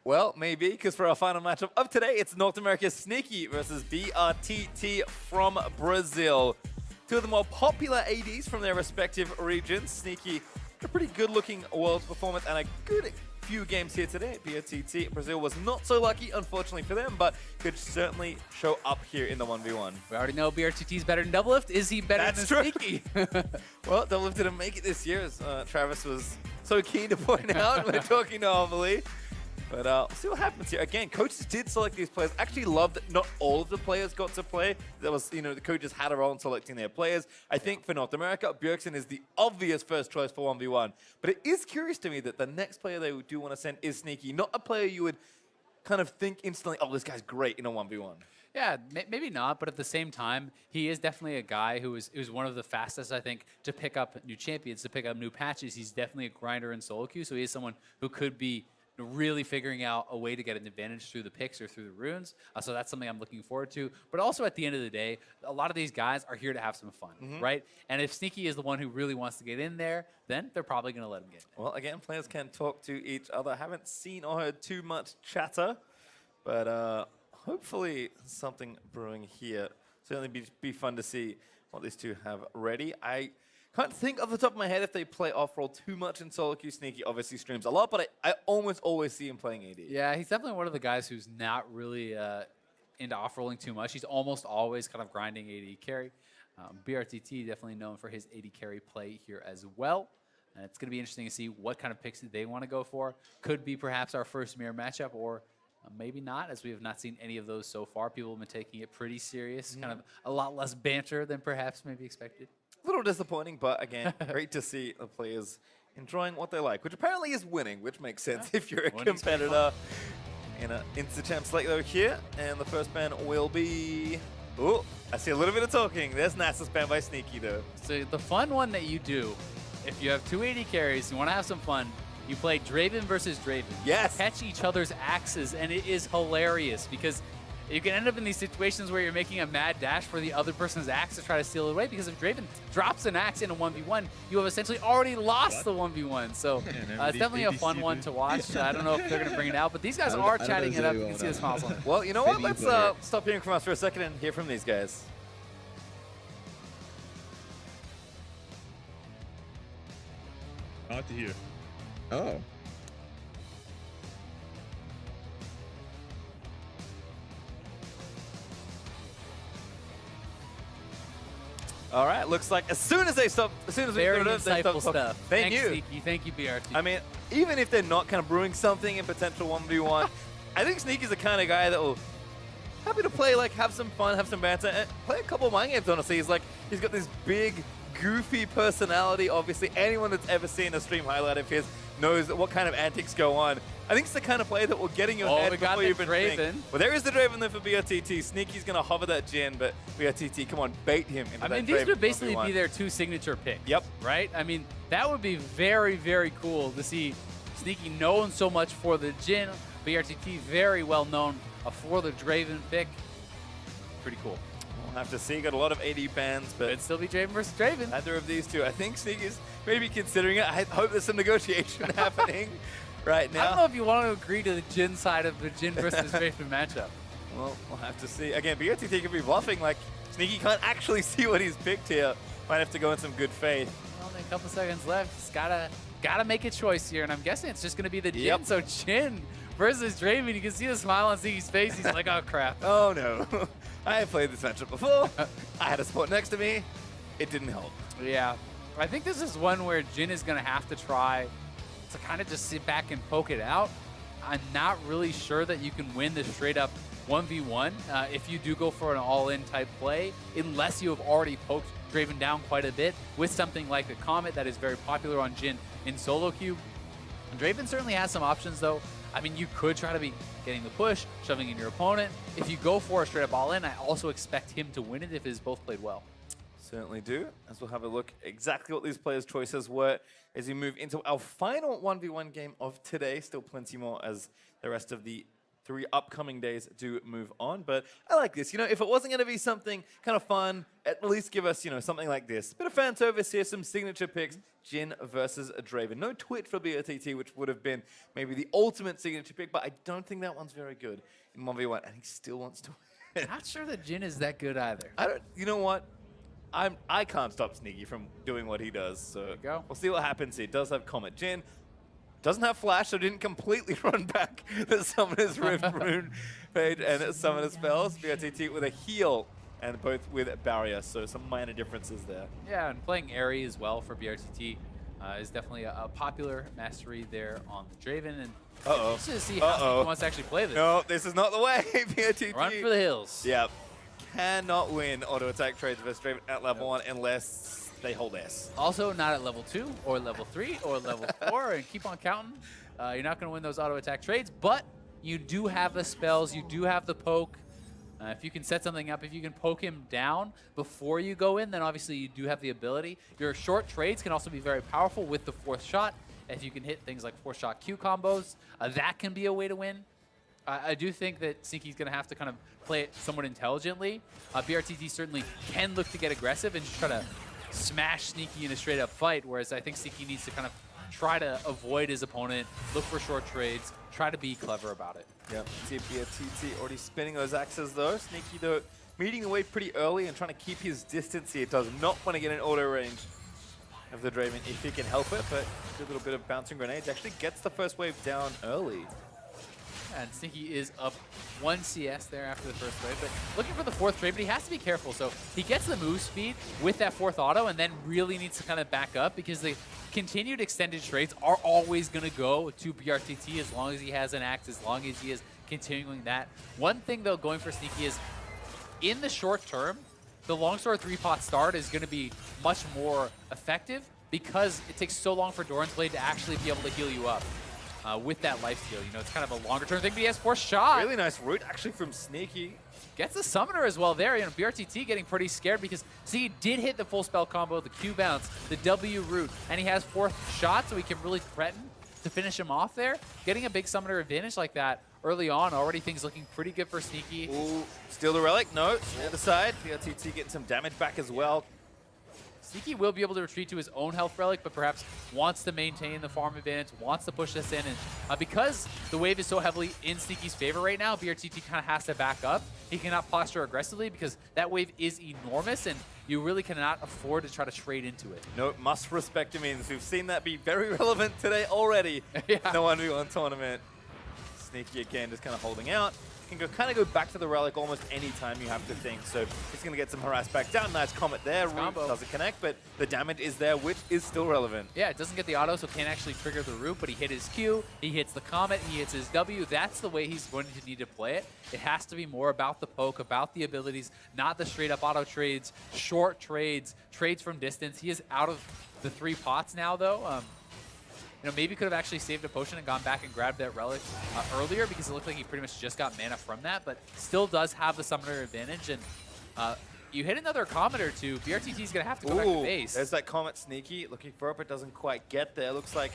Well, maybe, because for our final matchup of today, it's North America's Sneaky versus brTT from Brazil. Two of the more popular ADs from their respective regions. Sneaky, a pretty good-looking Worlds performance and a good few games here today at brTT. Brazil was not so lucky, unfortunately for them, but could certainly show up here in the 1v1. We already know brTT's better than Doublelift. Is he better than Sneaky? Well, Doublelift didn't make it this year, as Travis was so keen to point out. We're talking normally. But we'll see what happens here. Again, coaches did select these players. Actually loved that not all of the players got to play. There was, the coaches had a role in selecting their players. I think for North America, Bjergsen is the obvious first choice for 1v1. But it is curious to me that the next player they do want to send is Sneaky, not a player you would kind of think instantly, oh, this guy's great in a 1v1. Yeah, maybe not, but at the same time, he is definitely a guy who is one of the fastest, I think, to pick up new champions, to pick up new patches. He's definitely a grinder in solo queue, so he is someone who could be really figuring out a way to get an advantage through the picks or through the runes. So that's something I'm looking forward to. But also at the end of the day, a lot of these guys are here to have some fun, right? And if Sneaky is the one who really wants to get in there, then they're probably going to let him get in. Well, again, players can talk to each other. Haven't seen or heard too much chatter, but hopefully something brewing here. Certainly be fun to see what these two have ready. I can't think off the top of my head if they play off-roll too much in solo queue. Sneaky obviously streams a lot, but I almost always see him playing AD. Yeah, he's definitely one of the guys who's not really into off-rolling too much. He's almost always kind of grinding AD carry. brTT definitely known for his AD carry play here as well. And it's going to be interesting to see what kind of picks they want to go for. Could be perhaps our first mirror matchup, or maybe not, as we have not seen any of those so far. People have been taking it pretty serious, kind of a lot less banter than perhaps maybe expected. A little disappointing, but again, great to see the players enjoying what they like, which apparently is winning, which makes sense if you're a competitor in an Insta-champ slate though here. And the first ban will be... Oh, I see a little bit of talking. There's Nasus ban by Sneaky though. So the fun one that you do, if you have two AD carries, you want to have some fun, you play Draven versus Draven. Yes. Catch each other's axes, and it is hilarious because you can end up in these situations where you're making a mad dash for the other person's axe to try to steal it away, because if Draven drops an axe in a 1v1, you have essentially already lost the 1v1 So it's definitely a fun one to watch. I don't know if they're going to bring it out, but these guys are chatting it up. You can see the smiles on them. Well, you know what? Let's stop hearing from us for a second and hear from these guys. Not to hear. Oh. All right, looks like as soon as we Very throw it, they insightful stop stuff. Thank Thanks, you. Sneaky. Thank you, brTT. I mean, even if they're not kind of brewing something in potential 1v1, I think Sneaky's the kind of guy that will happy to play, like have some fun, have some banter, and play a couple of mind games, honestly. He's got this big, goofy personality. Obviously, anyone that's ever seen a stream highlight of his knows what kind of antics go on. I think it's the kind of player that will get in your head before you've been thinking. Well, there is the Draven there for brTT. Sneaky's going to hover that Jhin, but brTT, come on, bait him into that Draven. These would basically be their two signature picks. Yep. Right? I mean, that would be very, very cool to see Sneaky known so much for the Jhin. brTT very well known for the Draven pick. Pretty cool. We'll have to see. Got a lot of AD bans, but it'd still be Draven versus Draven. Either of these two. I think Sneaky's maybe considering it. I hope there's some negotiation happening right now. I don't know if you want to agree to the Jhin side of the Jhin versus Draven matchup. Well, we'll have to see. Again, brTT could be bluffing. Like, Sneaky can't actually see what he's picked here. Might have to go in some good faith. Only a couple seconds left. Just gotta make a choice here, and I'm guessing it's just gonna be the Jhin. So Jhin versus Draven. You can see the smile on Sneaky's face. He's like, oh crap. Oh no. I have played this matchup before. I had a support next to me. It didn't help. Yeah. I think this is one where Jhin is going to have to try to kind of just sit back and poke it out. I'm not really sure that you can win this straight up 1v1 if you do go for an all-in type play, unless you have already poked Draven down quite a bit with something like the Comet that is very popular on Jhin in solo queue. Draven certainly has some options though. I mean, you could try to be getting the push, shoving in your opponent. If you go for a straight up all-in, I also expect him to win it if it is both played well. Certainly do, as we'll have a look exactly what these players' choices were as we move into our final 1v1 game of today. Still plenty more as the rest of the 3 upcoming days do move on. But I like this. You know, if it wasn't going to be something kind of fun, at least give us, you know, something like this. Bit of fan service here, some signature picks. Jin versus Draven. No twit for brTT, which would have been maybe the ultimate signature pick, but I don't think that one's very good in 1v1, and he still wants to win. Not sure that Jin is that good either. You know what? I can't stop Sneaky from doing what he does, so we'll see what happens here. Does have Comet. Jin doesn't have Flash, so didn't completely run back the Summoner's Rune page and Summoner spells. brTT with a heal, and both with Barrier, so some minor differences there. Yeah, and playing Airy as well for brTT is definitely a popular mastery there on the Draven. And just to see how he wants to actually play this. No, this is not the way. brTT. Run for the hills. Yep. Cannot win auto attack trades versus Draven at level 1 unless they hold S. Also not at level 2 or level 3 or level 4 and keep on counting. You're not going to win those auto attack trades, but you do have the spells, you do have the poke. If you can set something up, if you can poke him down before you go in, then obviously you do have the ability. Your short trades can also be very powerful with the 4th shot. If you can hit things like 4-shot Q combos, that can be a way to win. I do think that Sneaky's going to have to kind of play it somewhat intelligently. brTT certainly can look to get aggressive and just try to smash Sneaky in a straight-up fight, whereas I think Sneaky needs to kind of try to avoid his opponent, look for short trades, try to be clever about it. Yep, see brTT already spinning those axes though. Sneaky though meeting the wave pretty early and trying to keep his distance here. Does not want to get an auto range of the Draven if he can help it, but a little bit of bouncing grenades. Actually gets the first wave down early. And Sneaky is up 1 CS there after the first wave, but looking for the 4th trade, but he has to be careful. So he gets the move speed with that 4th auto and then really needs to kind of back up because the continued extended trades are always going to go to brTT as long as he has an axe, as long as he is continuing that. One thing, though, going for Sneaky is in the short term, the longsword 3-pot start is going to be much more effective because it takes so long for Doran's Blade to actually be able to heal you up. With that life steal. You know, it's kind of a longer term thing, but he has 4 shot. Really nice route actually from Sneaky. Gets the summoner as well there. You know, brTT getting pretty scared because, see, he did hit the full spell combo, the Q bounce, the W route, and he has 4th shot, so he can really threaten to finish him off there. Getting a big summoner advantage like that early on, already things looking pretty good for Sneaky. Ooh, steal the relic. No, the other side. brTT getting some damage back as well. Sneaky will be able to retreat to his own health relic, but perhaps wants to maintain the farm advantage, wants to push this in. And because the wave is so heavily in Sneaky's favor right now, brTT kind of has to back up. He cannot posture aggressively because that wave is enormous, and you really cannot afford to try to trade into it. No, must respect means. We've seen that be very relevant today already. Yeah. No 1v1 tournament. Sneaky again, just kind of holding out. Can kind of go back to the relic almost any time you have to think. So he's going to get some harass back down. Nice comet there. Root doesn't connect, but the damage is there, which is still relevant. Yeah, it doesn't get the auto, so can't actually trigger the root, but he hit his Q, he hits the comet, he hits his W. That's the way he's going to need to play it. It has to be more about the poke, about the abilities, not the straight up auto trades, short trades, trades from distance. He is out of the 3 pots now, though. You know, maybe could have actually saved a potion and gone back and grabbed that relic earlier because it looked like he pretty much just got mana from that, but still does have the summoner advantage. And you hit another comet or two, brTT's going to have to go back to base. There's that comet. Sneaky looking for it, but doesn't quite get there. Looks like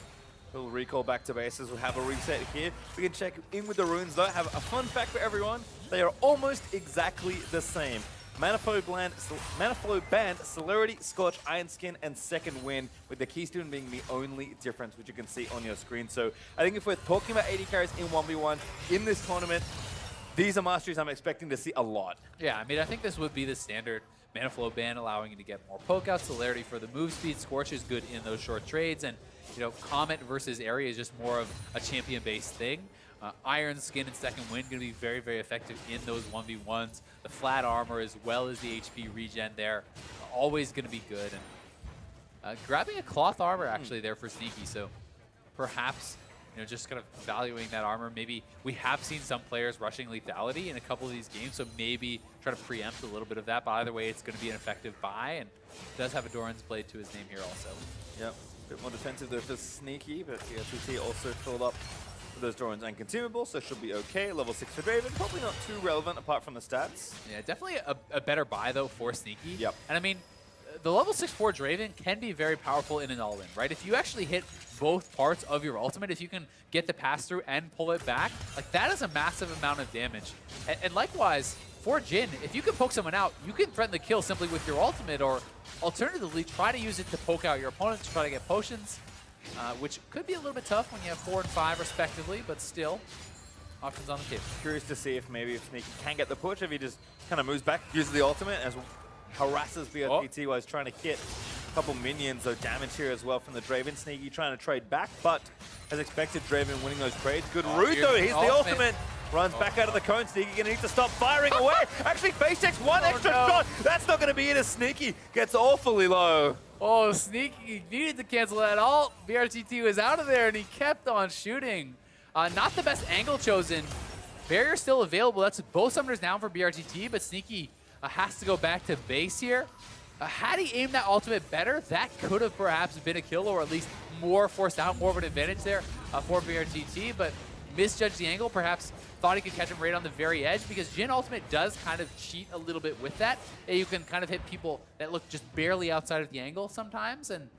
he'll recall back to bases. We'll have a reset here. We can check in with the runes, though. Have a fun fact for everyone. They are almost exactly the same. Manifold Band, Celerity, Scorch, Iron Skin, and Second Wind, with the Keystone being the only difference, which you can see on your screen. So I think if we're talking about 80 carries in 1v1 in this tournament, these are masteries I'm expecting to see a lot. Yeah, I mean, I think this would be the standard Manifold Band, allowing you to get more poke out, Celerity for the move speed, Scorch is good in those short trades, and, you know, Comet versus Area is just more of a champion-based thing. Iron Skin and Second Wind going to be very, very effective in those 1v1s. The flat armor as well as the HP regen there, always going to be good. And grabbing a cloth armor actually there for Sneaky, so perhaps, you know, just kind of valuing that armor. Maybe we have seen some players rushing lethality in a couple of these games, so maybe try to preempt a little bit of that. But either way, it's going to be an effective buy, and does have a Doran's Blade to his name here also. Yep, a bit more defensive there for Sneaky, but brTT also filled up those Dorans and consumables, so should be okay. Level 6 for Draven, probably not too relevant apart from the stats. Yeah, definitely a better buy, though, for Sneaky. Yep. And I mean, the level 6-4 Draven can be very powerful in an all-in, right? If you actually hit both parts of your ultimate, if you can get the pass through and pull it back, like that is a massive amount of damage. And likewise, for Jin, if you can poke someone out, you can threaten the kill simply with your ultimate, or alternatively, try to use it to poke out your opponent to try to get potions, which could be a little bit tough when you have 4 and 5 respectively, but still, options on the table. Curious to see if Sneaky can get the push, if he just kind of moves back, uses the ultimate, as harasses brTT while he's trying to hit a couple minions, so damage here as well from the Draven. Sneaky trying to trade back, but as expected, Draven winning those trades. Good route though, he's the ultimate. Runs back out of the cone. Sneaky gonna need to stop firing away. Actually, base takes one extra shot. That's not gonna be it as Sneaky gets awfully low. Oh, Sneaky needed to cancel that ult. brTT was out of there and he kept on shooting. Not the best angle chosen. Barrier still available. That's both summoners down for brTT, but Sneaky has to go back to base here. Had he aimed that ultimate better, that could have perhaps been a kill, or at least more forced out, more of an advantage there for brTT, but misjudged the angle, perhaps thought he could catch him right on the very edge, because Jin ultimate does kind of cheat a little bit with that. You can kind of hit people that look just barely outside of the angle sometimes, and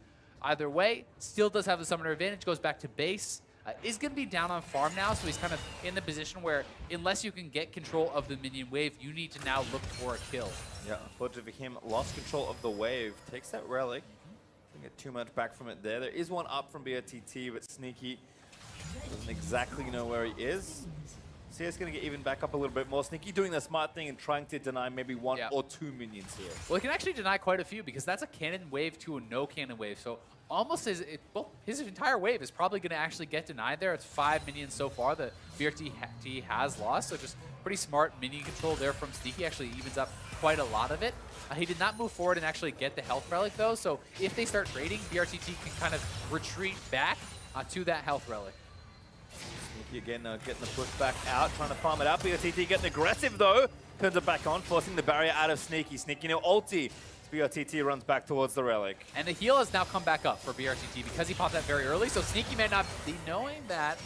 either way, still does have the summoner advantage, goes back to base. Is going to be down on farm now, so he's kind of in the position where unless you can get control of the minion wave, you need to now look for a kill. Yeah, unfortunately for him, lost control of the wave. Takes that relic. Doesn't get too much back from it there. There is one up from brTT, but Sneaky doesn't exactly know where he is. CS going to get even back up a little bit more. Sneaky doing the smart thing and trying to deny maybe one or two minions here. Well, he can actually deny quite a few, because that's a cannon wave to a no cannon wave. So almost his entire wave is probably going to actually get denied there. It's 5 minions so far that brTT has lost. So just pretty smart minion control there from Sneaky. Actually evens up quite a lot of it. He did not move forward and actually get the health relic though. So if they start trading, brTT can kind of retreat back to that health relic. Sneaky again getting the push back out, trying to farm it out. brTT getting aggressive though. Turns it back on, forcing the barrier out of Sneaky. Sneaky now ulti. brTT runs back towards the relic. And the heal has now come back up for brTT because he popped that very early, so Sneaky may not be knowing that.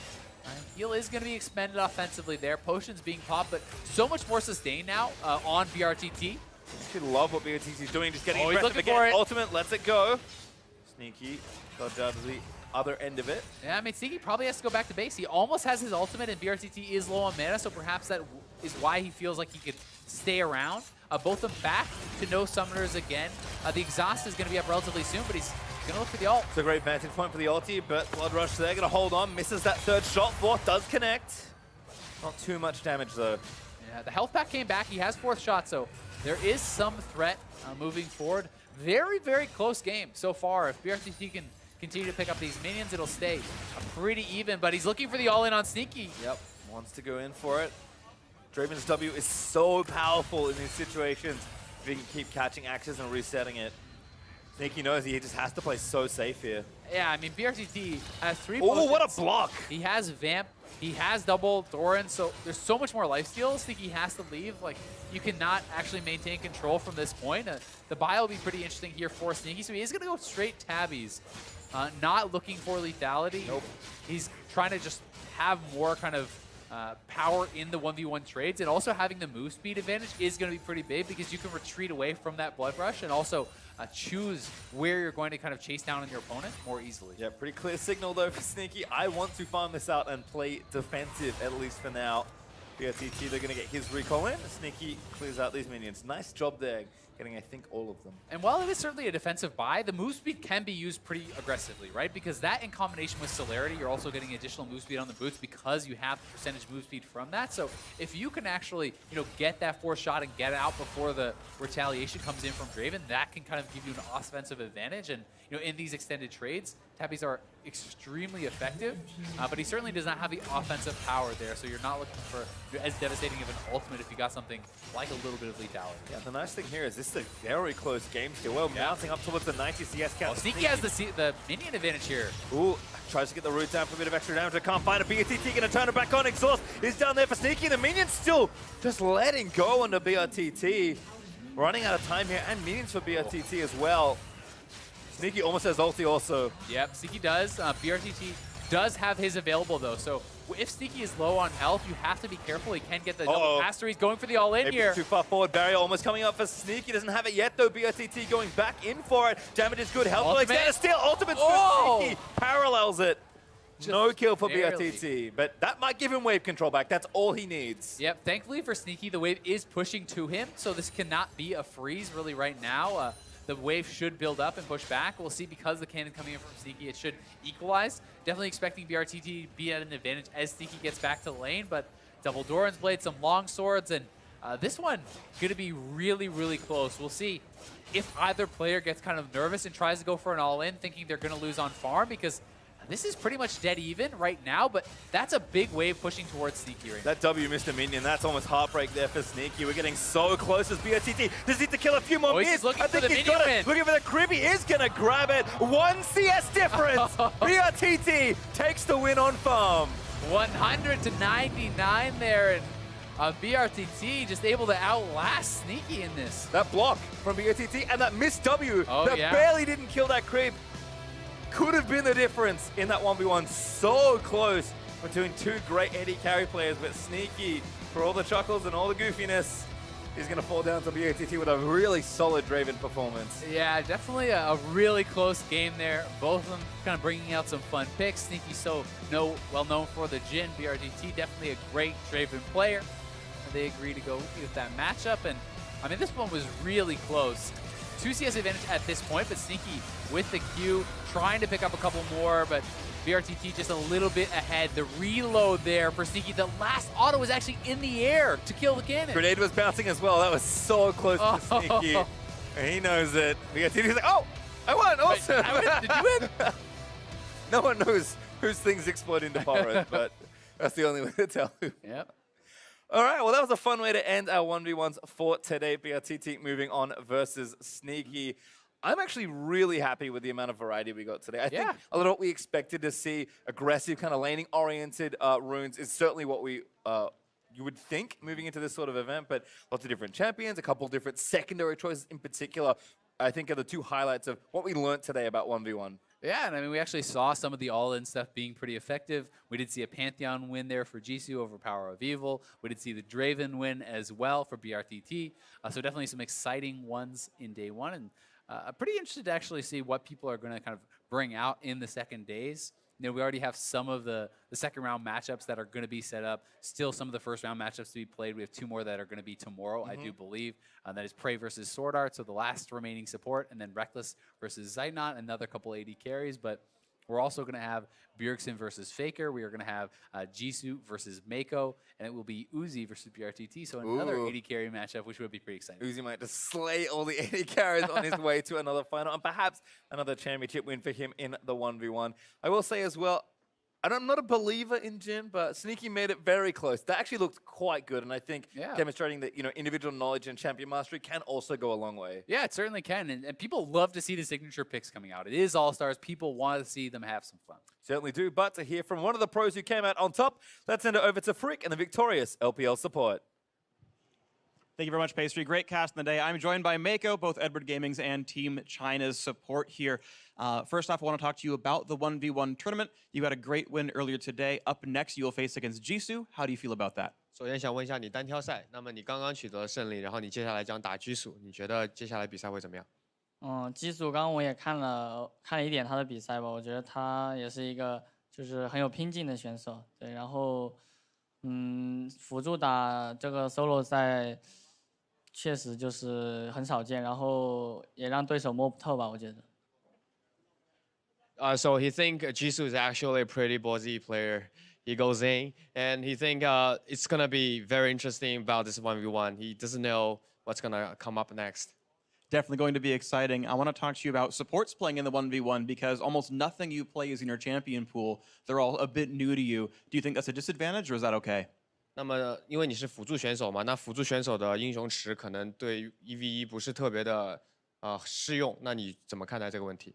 Heal is going to be expended offensively there. Potions being popped, but so much more sustain now on brTT. I love what brTT is doing, just getting he's aggressive looking for again. it. Ultimate lets it go. Sneaky dodge out of the other end of it. Yeah, I mean, Sneaky probably has to go back to base. He almost has his ultimate, and brTT is low on mana, so perhaps that is why he feels like he could stay around. Both of them back to no summoners again. The exhaust is going to be up relatively soon, but he's going to look for the ult. It's a great vantage point for the ulti, but Blood Rush there, going to hold on, misses that third shot. Fourth does connect. Not too much damage though. Yeah, the health pack came back. He has 4th shot, so there is some threat moving forward. Very, very close game so far. If brTT can continue to pick up these minions, it'll stay pretty even, but he's looking for the all-in on Sneaky. Yep, wants to go in for it. Draven's W is so powerful in these situations. If he can keep catching axes and resetting it. Sneaky knows he just has to play so safe here. Yeah, I mean, brTT has 3 Oh, potions. what a block! He has Vamp, he has double Thorin, so there's so much more lifesteal. Sneaky has to leave. Like, you cannot actually maintain control from this point. The buy will be pretty interesting here for Sneaky, so he is going to go straight tabbies. Not looking for lethality. Nope. He's trying to just have more kind of power in the 1v1 trades, and also having the move speed advantage is going to be pretty big, because you can retreat away from that Blood Rush and also choose where you're going to kind of chase down on your opponent more easily. Yeah, pretty clear signal though for Sneaky. I want to farm this out and play defensive, at least for now. brTT, they're going to get his recall in. Sneaky clears out these minions. Nice job there, getting, I think, all of them. And while it is certainly a defensive buy, the move speed can be used pretty aggressively, right? Because that in combination with Celerity, you're also getting additional move speed on the boots because you have the percentage move speed from that. So if you can actually, get that 4th shot and get it out before the retaliation comes in from Draven, that can kind of give you an offensive advantage. And, in these extended trades, tabbies are extremely effective, but he certainly does not have the offensive power there, so you're not looking for as devastating of an ultimate if you got something like a little bit of lethality. Yeah, the nice thing here is this is a very close game still. Well, mounting up towards the 90 CS count. Sneaky has the minion advantage here. Ooh, tries to get the root down for a bit of extra damage. I can't find it. brTT going to turn it back on. Exhaust is down there for Sneaky. The minions still just letting go under brTT. Running out of time here, and minions for brTT as well. Sneaky almost has ulti also. Yep, Sneaky does. brTT does have his available though, so if Sneaky is low on health, you have to be careful. He can get the double Uh-oh. mastery. He's going for the all-in Maybe here. too far forward. Barrier almost coming up for Sneaky. Doesn't have it yet, though. brTT going back in for it. Damage is good. Health will Ultimate. extend. Still, ultimate's Oh! good. Sneaky parallels it. No kill for barely. brTT, but that might give him wave control back. That's all he needs. Yep, thankfully for Sneaky, the wave is pushing to him, so this cannot be a freeze really right now. The wave should build up and push back. We'll see because the cannon coming in from Sneaky, it should equalize. Definitely expecting brTT to be at an advantage as Sneaky gets back to the lane, but double Doran's Blade, some long swords, and this one going to be really, really close. We'll see if either player gets kind of nervous and tries to go for an all-in, thinking they're going to lose on farm, because this is pretty much dead even right now, but that's a big wave pushing towards Sneaky right now. That W missed a minion. That's almost heartbreak there for Sneaky. We're getting so close as brTT. Does need to kill a few more he's minions. looking I for think the he's minion got win. it. Looking for the crib. He is going to grab it. 1 CS difference. brTT takes the win on farm. 100 to 99 there, and brTT just able to outlast Sneaky in this. That block from brTT and that missed W that yeah. barely didn't kill that creep could have been the difference in that 1v1. So close between two great AD carry players, but Sneaky, for all the chuckles and all the goofiness, is going to fall down to brTT with a really solid Draven performance. Yeah, definitely a really close game there. Both of them kind of bringing out some fun picks. Sneaky well known for the Jhin. brTT definitely a great Draven player. They agree to go with that matchup, and I mean, this one was really close. 2 CS advantage at this point, but Sneaky with the Q, trying to pick up a couple more, but brTT just a little bit ahead. The reload there for Sneaky. The last auto was actually in the air to kill the cannon. Grenade was bouncing as well. That was so close to Sneaky. And he knows it. brTT's like, oh, I won also. Wait, I win? Did you win? No one knows whose things explode into horror, but that's the only way to tell. Yep. All right, well, that was a fun way to end our 1v1s for today. brTT moving on versus Sneaky. I'm actually really happy with the amount of variety we got today. I think a lot of what we expected to see, aggressive, kind of laning-oriented runes, is certainly what we you would think moving into this sort of event, but lots of different champions, a couple different secondary choices in particular, I think are the two highlights of what we learned today about 1v1. Yeah, and I mean, we actually saw some of the all-in stuff being pretty effective. We did see a Pantheon win there for Jisoo over Power of Evil. We did see the Draven win as well for brTT. So definitely some exciting ones in day one. And I'm pretty interested to actually see what people are going to kind of bring out in the second days. You know, we already have some of the second round matchups that are going to be set up. Still some of the first round matchups to be played. We have 2 more that are going to be tomorrow, I do believe. That is Prey versus Sword Art, so the last remaining support, and then Reckless versus Zaynot, another couple AD carries. But we're also going to have Bjergsen versus Faker. We are going to have Jisoo versus Mako, and it will be Uzi versus brTT. So another AD carry matchup, which would be pretty exciting. Uzi might just slay all the AD carries on his way to another final, and perhaps another championship win for him in the 1v1. I will say as well, I'm not a believer in Jhin, but Sneaky made it very close. That actually looked quite good, and I think demonstrating that individual knowledge and champion mastery can also go a long way. Yeah, it certainly can, and people love to see the signature picks coming out. It is All-Stars. People want to see them have some fun. Certainly do, but to hear from one of the pros who came out on top, let's send it over to Frick and the victorious LPL support. Thank you very much, Pastry. Great cast in the day. I'm joined by Mako, both Edward Gaming's and Team China's support here. First off, I want to talk to you about the 1v1 tournament. You had a great win earlier today. Up next, you will face against Jisoo. How do you feel about that? 首先想问一下你单挑赛，那么你刚刚取得了胜利，然后你接下来将打居属，你觉得接下来比赛会怎么样？基础刚刚我也看了一点他的比赛吧，我觉得他也是一个就是很有拼劲的选手，对，然后辅助打这个 solo 赛确实就是很少见，然后也让对手摸不透吧，我觉得。So he think Jisoo is actually a pretty ballsy player. He goes in and he think it's gonna be very interesting about this 1v1. He doesn't know what's gonna come up next. Definitely going to be exciting. I want to talk to you about supports playing in the 1v1 because almost nothing you play is in your champion pool. They're all a bit new to you. Do you think that's a disadvantage or is that okay? 那么因为你是辅助选手嘛，那辅助选手的英雄池可能对于1v1不是特别的适用，那你怎么看待这个问题？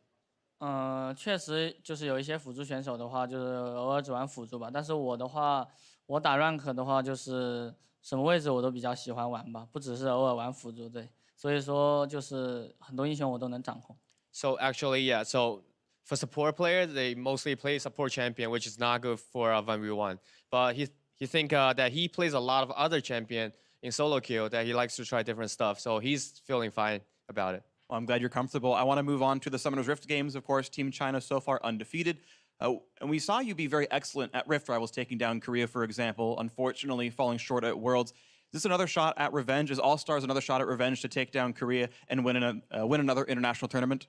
确实就是有一些辅助选手的话，就是偶尔只玩辅助吧。但是我的话，我打 rank 的话，就是什么位置我都比较喜欢玩吧，不只是偶尔玩辅助，对。所以说就是很多英雄我都能掌控。So actually, yeah. So for support players, they mostly play support champion, which is not good for a 1v1. but he think that he plays a lot of other champion in solo queue that he likes to try different stuff. So he's feeling fine about it. Well, I'm glad you're comfortable. I want to move on to the Summoner's Rift games. Of course, Team China so far undefeated. And we saw you be very excellent at Rift Rivals, taking down Korea, for example, unfortunately falling short at Worlds. Is this another shot at revenge? Is All-Stars another shot at revenge to take down Korea and win another international tournament?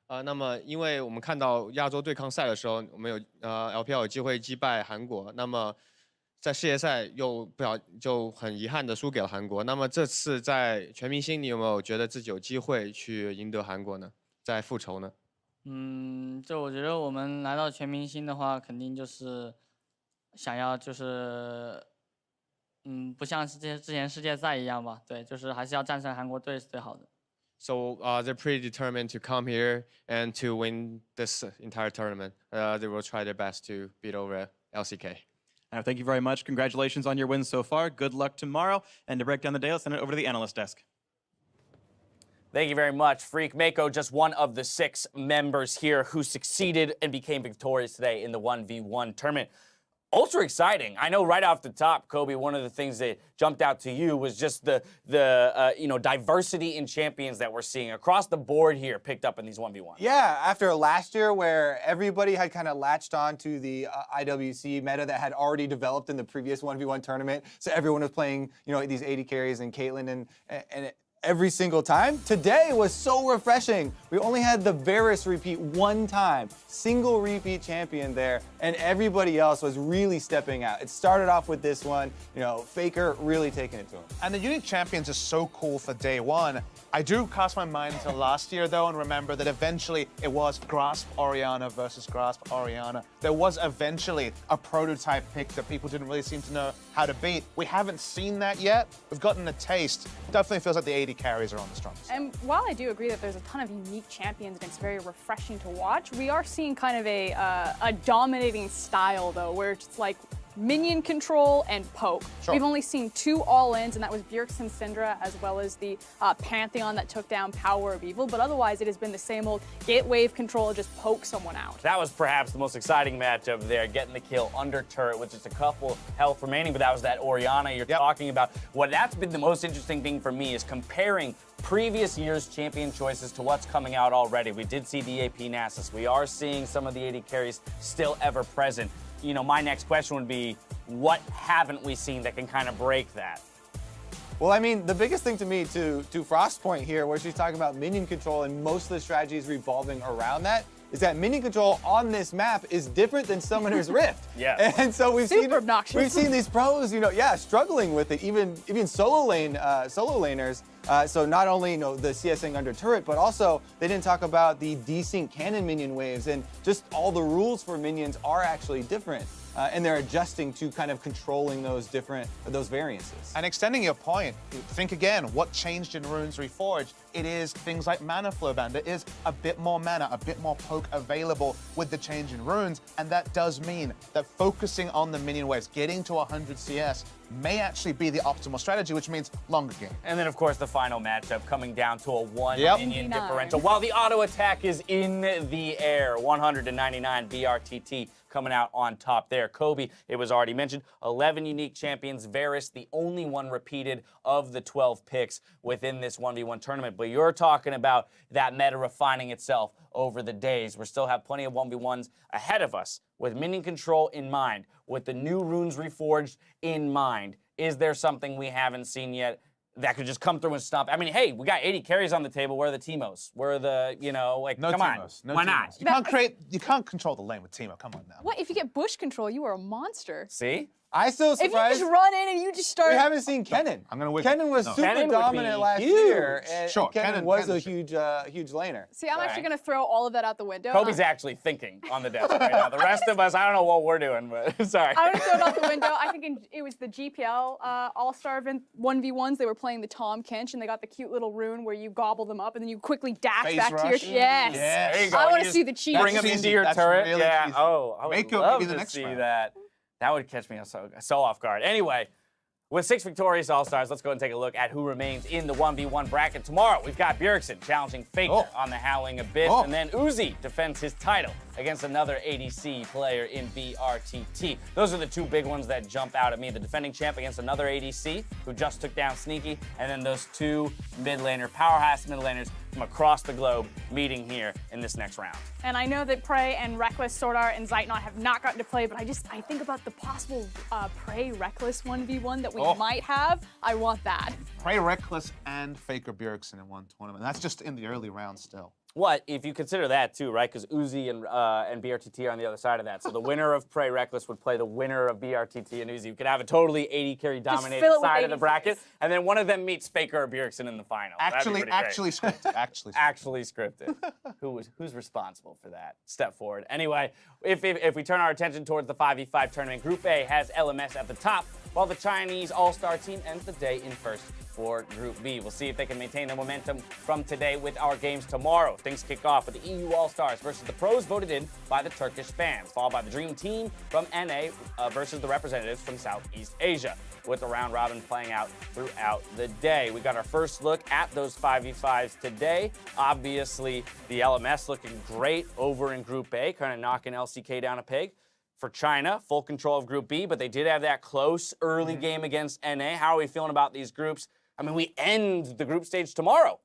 那么因为我们看到亚洲对抗赛的时候，我们有LPL 有机会击败韩国，那么在世界赛又就很遗憾的输给了韩国。那么这次在全明星，你有没有觉得自己有机会去赢得韩国呢？在复仇呢？就我觉得我们来到全明星的话，肯定就是想要不像之前世界赛一样吧，对，就是还是要战胜韩国队是最好的。So they're pretty determined to come here and to win this entire tournament. They will try their best to beat over LCK. Thank you very much. Congratulations on your wins so far. Good luck tomorrow. And to break down the day, let's send it over to the analyst desk. Thank you very much, Freak. Mako, just one of the 6 members here who succeeded and became victorious today in the 1v1 tournament. Ultra exciting. I know right off the top, Kobe, one of the things that jumped out to you was just the diversity in champions that we're seeing across the board here picked up in these 1v1s. Yeah, after last year where everybody had kind of latched on to the IWC meta that had already developed in the previous 1v1 tournament. So everyone was playing, these 80 carries and Caitlyn and every single time. Today was so refreshing. We only had the Varus repeat one time, single repeat champion there, and everybody else was really stepping out. It started off with this one, Faker really taking it to him. And the unique champions is so cool for day one. I do cast my mind to last year though and remember that eventually it was Grasp Orianna versus Grasp Orianna. There was eventually a prototype pick that people didn't really seem to know how to beat. We haven't seen that yet. We've gotten a taste. Definitely feels like the 80 carries are on the strongest side. And while I do agree that there's a ton of unique champions and it's very refreshing to watch, we are seeing kind of a dominating style though, where it's like minion control and poke. Sure. We've only seen 2 all-ins, and that was Bjergsen Syndra as well as the Pantheon that took down Power of Evil, but otherwise it has been the same old get wave control, just poke someone out. That was perhaps the most exciting matchup there, getting the kill under turret with just a couple health remaining, but that was that Orianna you're talking about. What that's been the most interesting thing for me is comparing previous year's champion choices to what's coming out already. We did see the AP Nasus. We are seeing some of the 80 carries still ever present. My next question would be, what haven't we seen that can kind of break that? Well, I mean, the biggest thing to me, to Frost's point here, where she's talking about minion control and most of the strategies revolving around that, is that minion control on this map is different than Summoner's Rift. Yeah. And so we've obnoxious. seen these pros, struggling with it, even solo laners. So not only the CSing under turret, but also they didn't talk about the desync cannon minion waves, and just all the rules for minions are actually different. And they're adjusting to kind of controlling those variances. And extending your point, think again, what changed in Runes Reforged? It is things like mana flow ban. There is a bit more mana, a bit more poke available with the change in runes, and that does mean that focusing on the minion waves, getting to 100 CS, may actually be the optimal strategy, which means longer game. And then, of course, the final matchup coming down to a 1 Yep. minion differential. While the auto attack is in the air, 100-99 brTT coming out on top there. Kobe, it was already mentioned, 11 unique champions. Varus, the only one repeated of the 12 picks within this 1v1 tournament. But you're talking about that meta refining itself over the days. We still have plenty of 1v1s ahead of us with minion control in mind, with the new runes reforged in mind. Is there something we haven't seen yet that could just come through and stomp? I mean, hey, we got 80 carries on the table. Where are the Teemos? Where are the, No come Teemos, on. no Why Teemos. not? You can't control the lane with Teemo. Come on now. What, if you get bush control, you are a monster. See? I still If you surprised. just run in and you just start... We haven't seen Kennen. I'm gonna wait. Kennen was No. super Kennen would be dominant last huge. year, and Sure, Kennen was Kennen a sure. huge laner. See, I'm actually Right. going to throw all of that out the window. Kobe's actually thinking on the desk right now. The rest of us, I don't know what we're doing, but sorry. I'm going to throw it out the window. I think it was the GPL All-Star event 1v1s. They were playing the Tom Kench, and they got the cute little rune where you gobble them up, and then you quickly dash Phase back rush? to your... Yes. Yeah. There you go. I You want to just see the cheese. Bring them That's into cheesy. your That's turret. really Yeah. cheesy. Oh, I would Mako love maybe the to next see round. that. That would catch me so off guard. Anyway, With 6 victorious All-Stars, let's go and take a look at who remains in the 1v1 bracket. Tomorrow, we've got Bjergsen challenging Faker on the Howling Abyss, and then Uzi defends his title against another ADC player in brTT. Those are the 2 big ones that jump out at me. The defending champ against another ADC who just took down Sneaky, and then those 2 powerhouse mid laners from across the globe meeting here in this next round. And I know that Prey and Reckless, Swordart, and Zeitnot have not gotten to play, but I think about the possible Prey Reckless 1v1 that we might have. I want that. Prey Reckless and Faker Bjergsen in one tournament. That's just in the early rounds still. What if you consider that too, right? Because Uzi and brTT are on the other side of that. So the winner of Prey Reckless would play the winner of brTT and Uzi. You could have a totally 80 carry dominated side of the bracket, and then one of them meets Faker or Bjergsen in the final. Actually scripted. Actually scripted. Who's responsible for that? Step forward. Anyway, if we turn our attention towards the 5v5 tournament, Group A has LMS at the top, while the Chinese All-Star team ends the day in first for Group B. We'll see if they can maintain the momentum from today with our games tomorrow. Things kick off with the EU All-Stars versus the pros voted in by the Turkish fans, followed by the Dream Team from NA versus the representatives from Southeast Asia, with the round robin playing out throughout the day. We got our first look at those 5v5s today. Obviously, the LMS looking great over in Group A, kind of knocking LCK down a peg. For China, full control of Group B, but they did have that close early game against NA. How are we feeling about these groups? I mean, we end the group stage tomorrow.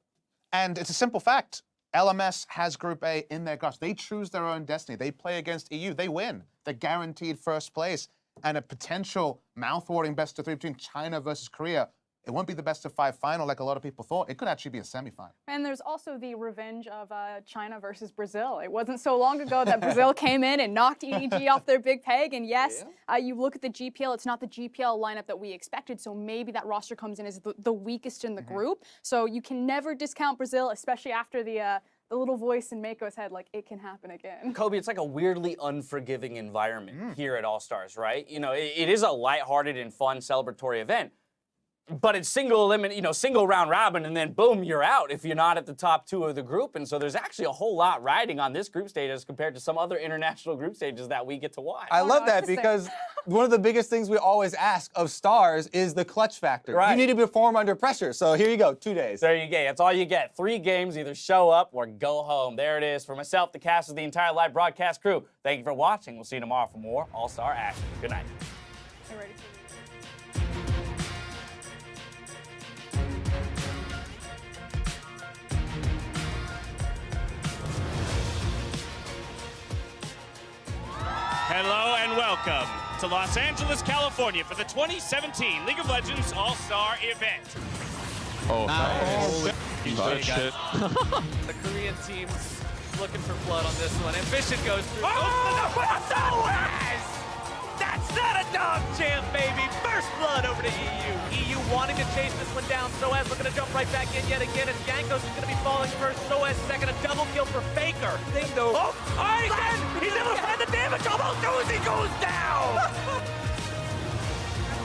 And it's a simple fact. LMS has Group A in their grasp. They choose their own destiny. They play against EU. They win. They're guaranteed first place. And a potential mouth-watering best-of-3 between China versus Korea. It won't be the best-of-5 final like a lot of people thought. It could actually be a semifinal. And there's also the revenge of China versus Brazil. It wasn't so long ago that Brazil came in and knocked EDG off their big peg. And yes, you look at the GPL, it's not the GPL lineup that we expected. So maybe that roster comes in as the weakest in the group. So you can never discount Brazil, especially after the little voice in Mako's head, like, it can happen again. Kobe, it's like a weirdly unforgiving environment here at All-Stars, right? You know, it is a lighthearted and fun celebratory event. But it's single round robin, and then boom, you're out if you're not at the top 2 of the group. And so there's actually a whole lot riding on this group stage as compared to some other international group stages that we get to watch. I love that because one of the biggest things we always ask of stars is the clutch factor. Right. You need to perform under pressure. So here you go, 2 days. There you go. That's all you get. 3 games, either show up or go home. There it is. For myself, the cast of the entire live broadcast crew, thank you for watching. We'll see you tomorrow for more All-Star action. Good night. Are you ready for Hello and welcome to Los Angeles, California for the 2017 League of Legends All-Star event. The Korean team's looking for blood on this one. Ambition goes through. That's not a dog champ, baby. First blood over to EU. EU wanting to chase this one down. Soaz looking to jump right back in yet again. As Jankos is going to be falling first. Soaz second. A double kill for Faker. Oh, again. He's able to find the damage. Almost Uzi goes down.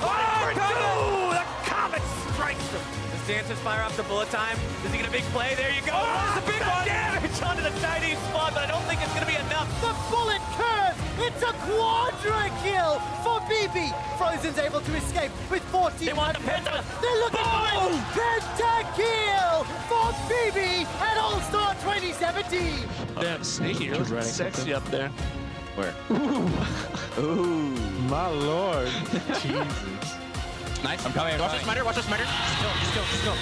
The Comet strikes him. Does Dancers fire off the bullet time? Does he get a big play? There you go. Oh, it's a big one. Damage onto the Chinese squad, but I don't think it's going to be enough. The bullet curve! It's a quadra kill for BB! Frozen's able to escape with 14. They want the penta. They're looking for it! Penta-kill for BB at All-Star 2017! Damn, Sneaky looking sexy up there. Where? Ooh. My lord. Jesus. Nice. I'm coming. Watch the smiter. Watch the smiter. Just go.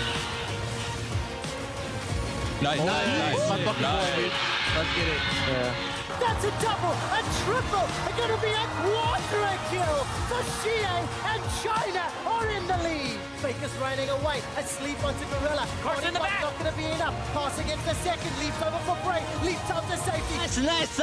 Nice. Let's get it. Yeah. That's a double, a triple, and gonna be a quadra kill for Xie and China are in the lead. Faker's running away, asleep onto Gorilla. Cart's in the back. Not gonna be enough. Pass against the second, leaps over for Bray, leaps up to safety. Nice.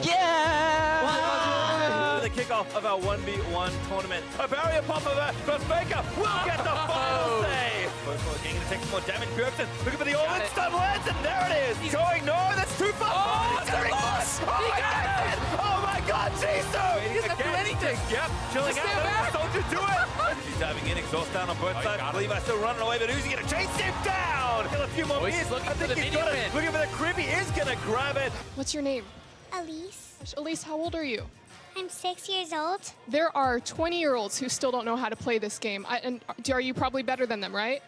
Yeah! The kickoff of our 1v1 tournament. A barrier pop over for Faker. We'll get the final save. Both are getting to take some more damage. Bjergsen looking for the all-in stun lands, and there it is. Going, no, that's too far. Oh, it's a loss. He got it. Oh my God, Jisoo! He doesn't have to do anything. Yep, chilling Just out. stand back. Soldier do it. He's diving in, exhaust down on both sides. Levi still running away, but Uzi gonna chase him down. Kill a few more Oh, he's hits. looking I for think the he's got minion it. win. Looking for the crib. He is gonna grab it. What's your name? Elise. Elise, how old are you? I'm 6 years old. There are 20-year-olds who still don't know how to play this game. Are you probably better than them, right?